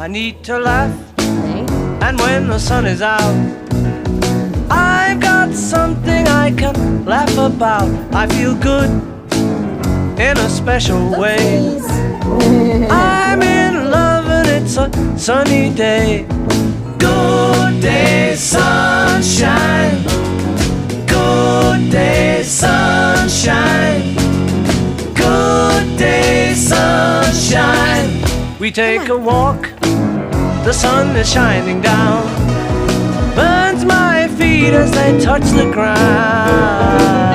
I need to laugh, and when the sun is out, I've got something I can laugh about. I feel good in a special way. I'm in love and it's a sunny day. Good day, sunshine. Good day, sunshine. Good day, sunshine. We take a walk, the sun is shining down, burns my feet as they touch the ground.